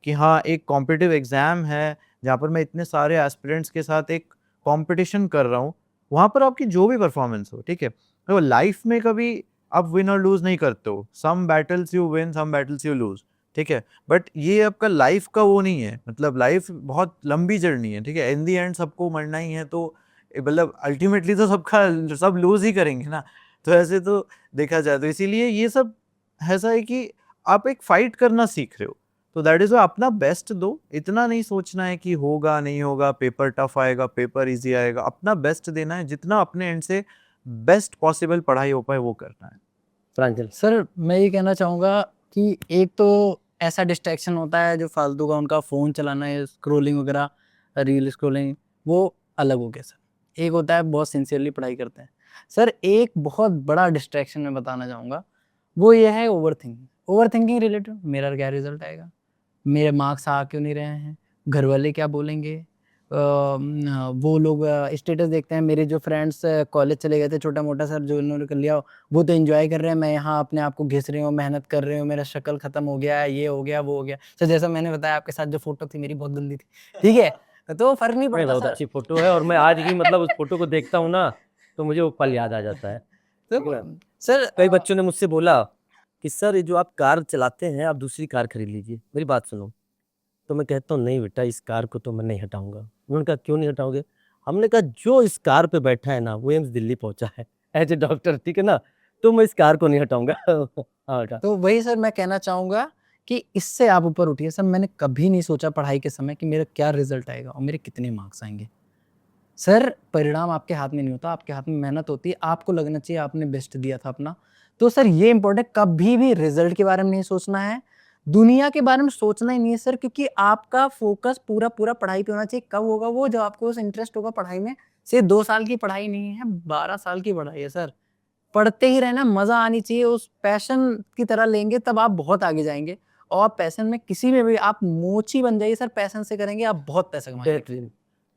कि हाँ एक कॉम्पिटिटिव एग्जाम है जहाँ पर मैं इतने सारे एस्पिरेंट्स के साथ एक कॉम्पिटिशन कर रहा हूँ, वहाँ पर आपकी जो भी परफॉर्मेंस हो, ठीक है, तो लाइफ में कभी आप विन और लूज नहीं करते हो। Some battles you win, some battles you lose, ठीक है, बट ये आपका लाइफ का वो नहीं है। मतलब लाइफ बहुत लंबी जर्नी है, ठीक है, इन दी एंड सबको मरना ही है, तो मतलब अल्टीमेटली तो सब लूज ही करेंगे ना। तो ऐसे तो देखा जाए तो इसीलिए ये सब ऐसा है कि आप एक फाइट करना सीख रहे हो, तो दैट इज अपना बेस्ट दो। इतना नहीं सोचना है कि होगा नहीं होगा, पेपर टफ आएगा, पेपर इजी आएगा। अपना बेस्ट देना है, जितना अपने एंड से बेस्ट पॉसिबल पढ़ाई हो पाए वो करना है। प्रांजल। सर मैं ये कहना चाहूँगा कि एक तो ऐसा डिस्ट्रैक्शन होता है जो फालतू का उनका फ़ोन चलाना है, स्क्रॉलिंग वगैरह, रील स्क्रॉलिंग, वो अलग हो गया सर। एक होता है बहुत सिंसियरली पढ़ाई करते हैं। सर एक बहुत बड़ा डिस्ट्रैक्शन मैं बताना चाहूँगा, वो ये है ओवरथिंकिंग। ओवरथिंकिंग रिलेटेड मेरा क्या रिजल्ट आएगा, मेरे मार्क्स आ क्यों नहीं रहे हैं, घर वाले क्या बोलेंगे, वो लोग स्टेटस देखते हैं, मेरे जो फ्रेंड्स कॉलेज चले गए थे छोटा मोटा सर जो उन्होंने कर लिया वो तो एंजॉय कर रहे हैं, मैं यहाँ अपने आप को घिस रही हूँ, मेहनत कर रही हूँ, मेरा शक्ल खत्म हो गया है, ये हो गया वो हो गया। सर जैसा मैंने बताया आपके साथ जो फोटो थी मेरी बहुत गंदी थी, ठीक है, तो फर्क नहीं नहीं, पड़ता बहुत सर। अच्छी फोटो है और मैं आज भी मतलब उस फोटो को देखता हूँ ना तो मुझे वो पल याद आ जाता है। तो सर कई बच्चों ने मुझसे बोला कि सर ये जो आप कार चलाते हैं आप दूसरी कार खरीद लीजिए, मेरी बात सुनो। तो मैं कहता हूँ नहीं बेटा, इस कार को तो मैं नहीं हटाऊंगा। उन्होंने कहा क्यों नहीं हटाओगे? हमने कहा जो इस कार पे बैठा है ना वो एम्स दिल्ली पहुंचा है एज ए डॉक्टर, ठीक है ना, तो मैं इस कार को नहीं हटाऊंगा। हाँ बेटा। तो वही सर मैं कहना चाहूँगा कि इससे आप ऊपर उठिए सर। मैंने कभी नहीं सोचा पढ़ाई के समय कि मेरा क्या रिजल्ट आएगा और मेरे कितने मार्क्स आएंगे। सर परिणाम आपके हाथ में नहीं होता, आपके हाथ में मेहनत होती है, आपको लगना चाहिए आपने बेस्ट दिया था अपना। तो सर ये इंपॉर्टेंट, कभी भी रिजल्ट के बारे में नहीं सोचना है, दुनिया के बारे में सोचना ही नहीं है सर, क्योंकि आपका फोकस पूरा पूरा पढ़ाई पे होना चाहिए। कब होगा वो, जब आपको इंटरेस्ट होगा पढ़ाई में। सिर्फ 2 साल की पढ़ाई नहीं है, 12 साल की पढ़ाई है सर। पढ़ते ही रहना, मजा आनी चाहिए, उस पैशन की तरह लेंगे तब आप बहुत आगे जाएंगे। और पैशन में किसी में भी आप मोची बन जाइए सर, पैशन से करेंगे आप बहुत पैसा कमाएंगे। बेहतरीन।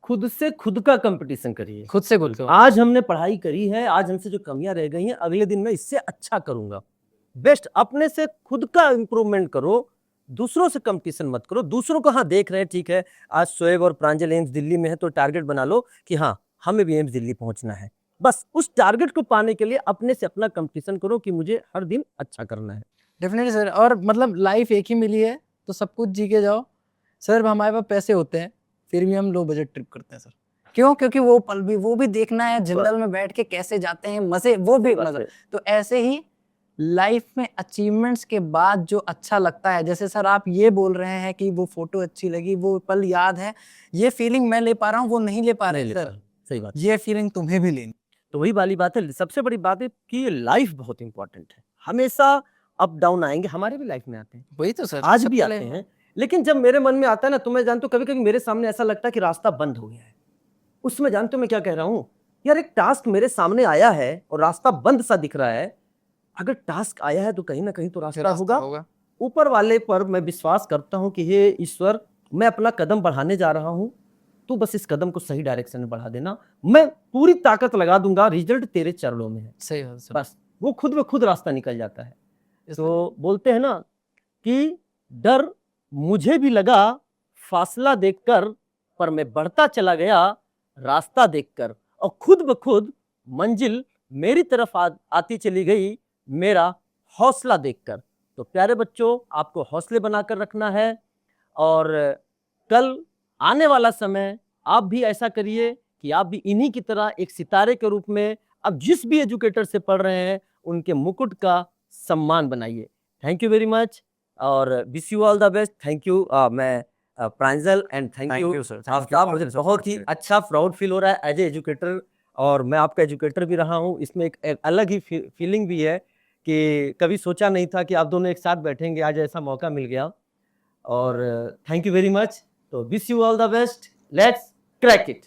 खुद से खुद का कंपटीशन करिए। खुद से खुद को आज हमने पढ़ाई करी है, आज हमसे जो कमियां रह गई हैं अगले दिन मैं इससे अच्छा करूंगा। बेस्ट अपने से खुद का इंप्रूवमेंट करो, दूसरों से कंपटीशन मत करो। दूसरों को हाँ देख रहे हैं, ठीक है, आज शोएब और प्रांजल एम्स दिल्ली में है तो टारगेट बना लो कि हाँ हमें भी एम्स दिल्ली पहुंचना है। बस उस टारगेट को पाने के लिए अपने से अपना कंपटीशन करो कि मुझे हर दिन अच्छा करना है। Definitely sir. और मतलब लाइफ एक ही मिली है तो सब कुछ जी के जाओ सर। हमारे पास पैसे होते हैं फिर भी हम लो बजट ट्रिप करते हैं सर। क्यों? क्योंकि वो पल भी वो भी देखना है, जंगल में बैठ के कैसे जाते हैं, मजे वो भी मजा। तो ऐसे ही लाइफ में अचीवमेंट्स के बाद जो अच्छा लगता है, जैसे सर आप ये बोल रहे हैं कि वो फोटो अच्छी लगी, वो पल याद है, ये फीलिंग मैं ले पा रहा हूँ, वो नहीं ले पा रहे सर। सही बात। ये फीलिंग तुम्हें भी लेनी। तो वही वाली बात है, सबसे बड़ी बात है कि लाइफ बहुत इंपॉर्टेंट है। हमेशा अप डाउन आएंगे, हमारे भी लाइफ में आते हैं, वही तो सर, आज भी आते हैं। लेकिन जब मेरे मन में आता है ना, तो मैं जानता हूँ कभी कभी मेरे सामने ऐसा लगता है कि रास्ता बंद हो गया है। उसमें जानते हो मैं क्या कह रहा हूँ, यार एक टास्क मेरे सामने आया है और रास्ता बंद सा दिख रहा है। अगर टास्क आया है तो कहीं ना कहीं तो रास्ता होगा। ऊपर वाले पर मैं विश्वास करता हूँ कि हे ईश्वर, मैं अपना कदम बढ़ाने जा रहा हूँ, तू बस इस कदम को सही डायरेक्शन में बढ़ा देना, मैं पूरी ताकत लगा दूंगा, रिजल्ट तेरे चरणों में है। सही बात सर। बस वो खुद ब खुद रास्ता निकल जाता है। तो बोलते हैं ना कि डर मुझे भी लगा फासला देखकर, पर मैं बढ़ता चला गया रास्ता देखकर, और खुद ब खुद मंजिल मेरी तरफ आती चली गई मेरा हौसला देखकर। तो प्यारे बच्चों, आपको हौसले बनाकर रखना है और कल आने वाला समय आप भी ऐसा करिए कि आप भी इन्हीं की तरह एक सितारे के रूप में अब जिस भी एजुकेटर से पढ़ रहे हैं उनके मुकुट का सम्मान बनाइए। थैंक यू वेरी मच और wish you all the best. Thank you मैं Pranjal and thank you sir. Aftab. मुझे बहुत ही अच्छा प्राउड फील हो रहा है एज ए एजुकेटर, और मैं आपका एजुकेटर भी रहा हूँ। इसमें एक अलग ही फीलिंग भी है कि कभी सोचा नहीं था कि आप दोनों एक साथ बैठेंगे, आज ऐसा मौका मिल गया और थैंक यू वेरी मच। तो wish you all the best, let's crack it.